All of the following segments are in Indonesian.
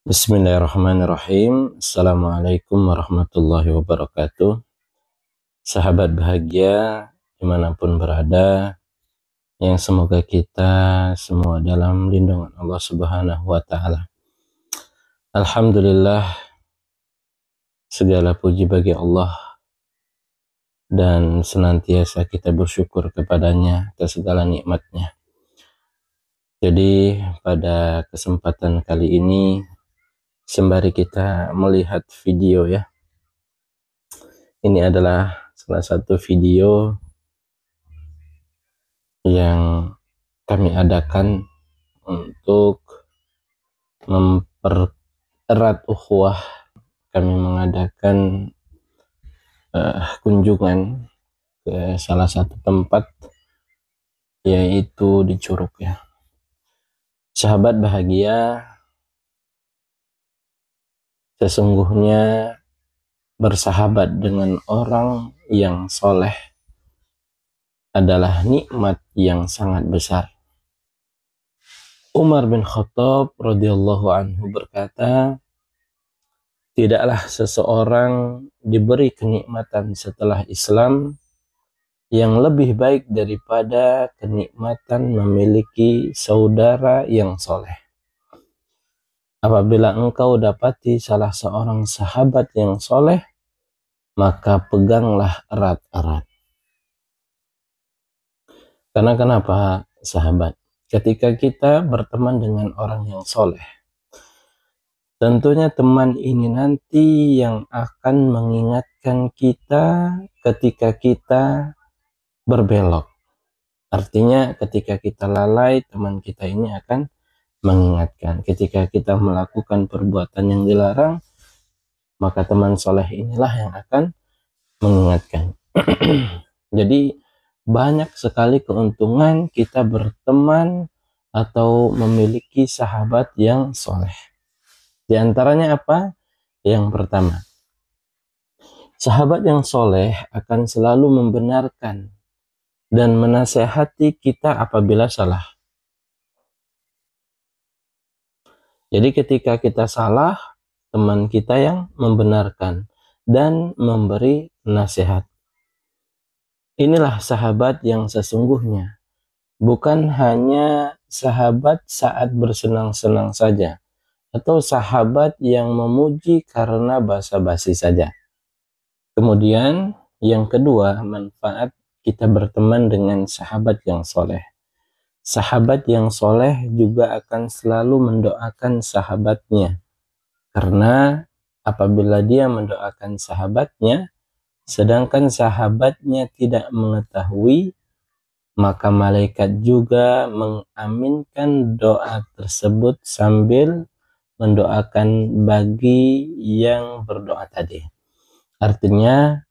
Bismillahirrahmanirrahim. Assalamualaikum warahmatullahi wabarakatuh. Sahabat bahagia dimanapun berada, yang semoga kita semua dalam lindungan Allah Subhanahu wa Ta'ala. Alhamdulillah, segala puji bagi Allah dan senantiasa kita bersyukur kepadanya atas segala nikmatnya. Jadi pada kesempatan kali ini, sembari kita melihat video ya, ini adalah salah satu video yang kami adakan untuk mempererat ukhuwah. Kami mengadakan kunjungan ke salah satu tempat, yaitu di Curug ya. Sahabat bahagia, sesungguhnya bersahabat dengan orang yang soleh adalah nikmat yang sangat besar. Umar bin Khattab radhiyallahu anhu berkata, tidaklah seseorang diberi kenikmatan setelah Islam yang lebih baik daripada kenikmatan memiliki saudara yang soleh. Apabila engkau dapati salah seorang sahabat yang soleh, maka peganglah erat-erat. Karena kenapa, sahabat? Ketika kita berteman dengan orang yang soleh, tentunya teman ini nanti yang akan mengingatkan kita ketika kita berbelok. Artinya ketika kita lalai, teman kita ini akan mengingatkan. Ketika kita melakukan perbuatan yang dilarang, maka teman soleh inilah yang akan mengingatkan. Jadi banyak sekali keuntungan kita berteman atau memiliki sahabat yang soleh. Di antaranya apa? Yang pertama, sahabat yang soleh akan selalu membenarkan dan menasehati kita apabila salah. Jadi ketika kita salah, teman kita yang membenarkan dan memberi nasihat. Inilah sahabat yang sesungguhnya. Bukan hanya sahabat saat bersenang-senang saja, atau sahabat yang memuji karena basa-basi saja. Kemudian yang kedua, manfaat kita berteman dengan sahabat yang soleh. Sahabat yang soleh juga akan selalu mendoakan sahabatnya. Karena apabila dia mendoakan sahabatnya, sedangkan sahabatnya tidak mengetahui, maka malaikat juga mengaminkan doa tersebut sambil mendoakan bagi yang berdoa tadi. Artinya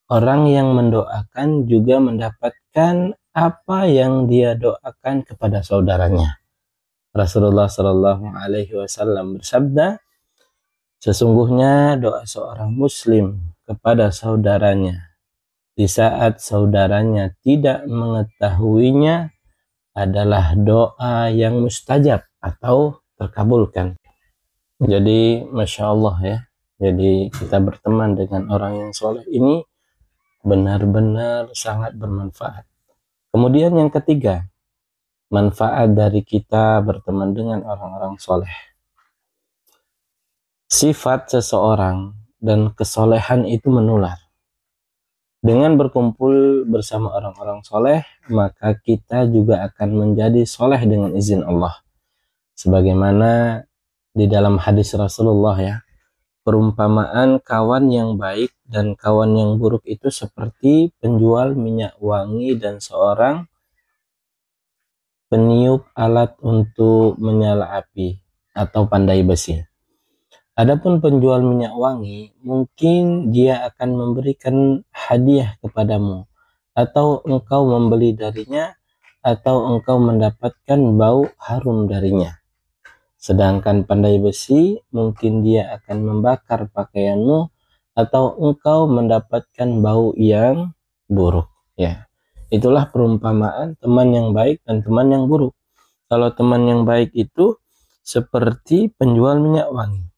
orang yang mendoakan juga mendapatkan apa yang dia doakan kepada saudaranya. Rasulullah Shallallahu Alaihi Wasallam bersabda, sesungguhnya doa seorang muslim kepada saudaranya di saat saudaranya tidak mengetahuinya adalah doa yang mustajab atau terkabulkan. Jadi Masya Allah ya, jadi kita berteman dengan orang yang soleh ini benar-benar sangat bermanfaat. Kemudian yang ketiga, manfaat dari kita berteman dengan orang-orang soleh. Sifat seseorang dan kesolehan itu menular. Dengan berkumpul bersama orang-orang soleh, maka kita juga akan menjadi soleh dengan izin Allah. Sebagaimana di dalam hadis Rasulullah ya, perumpamaan kawan yang baik dan kawan yang buruk itu seperti penjual minyak wangi dan seorang peniup alat untuk menyala api atau pandai besi. Adapun penjual minyak wangi, mungkin dia akan memberikan hadiah kepadamu, atau engkau membeli darinya, atau engkau mendapatkan bau harum darinya. Sedangkan pandai besi, mungkin dia akan membakar pakaianmu, atau engkau mendapatkan bau yang buruk ya. Itulah perumpamaan teman yang baik dan teman yang buruk. Kalau teman yang baik itu seperti penjual minyak wangi.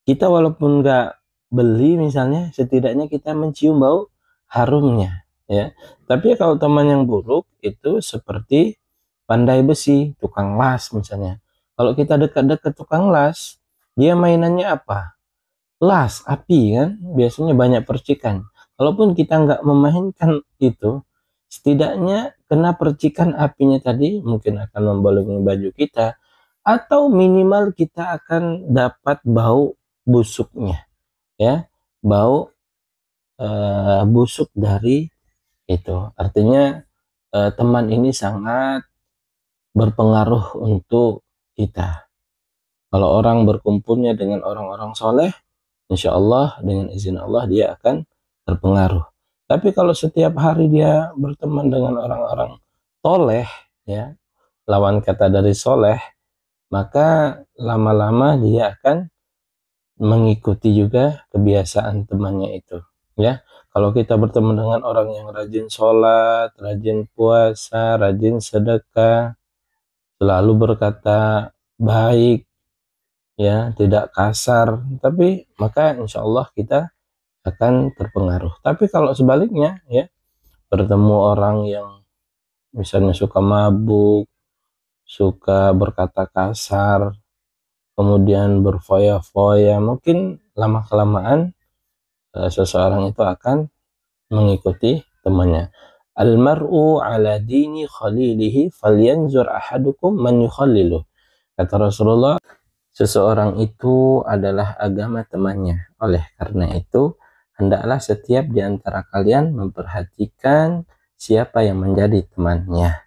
Kita walaupun nggak beli misalnya, setidaknya kita mencium bau harumnya, ya. Tapi kalau teman yang buruk itu seperti pandai besi, tukang las misalnya. Kalau kita dekat-dekat tukang las, dia mainannya apa? Las, api kan, biasanya banyak percikan. Kalaupun kita nggak memainkan itu, setidaknya kena percikan apinya tadi mungkin akan membalut baju kita, atau minimal kita akan dapat bau busuknya, ya, bau busuk dari itu. Artinya teman ini sangat berpengaruh untuk kita. Kalau orang berkumpulnya dengan orang-orang soleh, insya Allah dengan izin Allah dia akan terpengaruh. Tapi kalau setiap hari dia berteman dengan orang-orang toleh, ya, lawan kata dari soleh, maka lama-lama dia akan mengikuti juga kebiasaan temannya itu, ya. Kalau kita berteman dengan orang yang rajin sholat, rajin puasa, rajin sedekah, selalu berkata baik, ya, tidak kasar, tapi maka insya Allah kita akan terpengaruh. Tapi kalau sebaliknya, ya, bertemu orang yang misalnya suka mabuk, suka berkata kasar, kemudian berfoya-foya, mungkin lama-kelamaan seseorang itu akan mengikuti temannya. Almar'u ala dini khalilihi falyanzur ahadukum man yukhallilu. Kata Rasulullah, seseorang itu adalah agama temannya. Oleh karena itu, hendaklah setiap di antara kalian memperhatikan siapa yang menjadi temannya.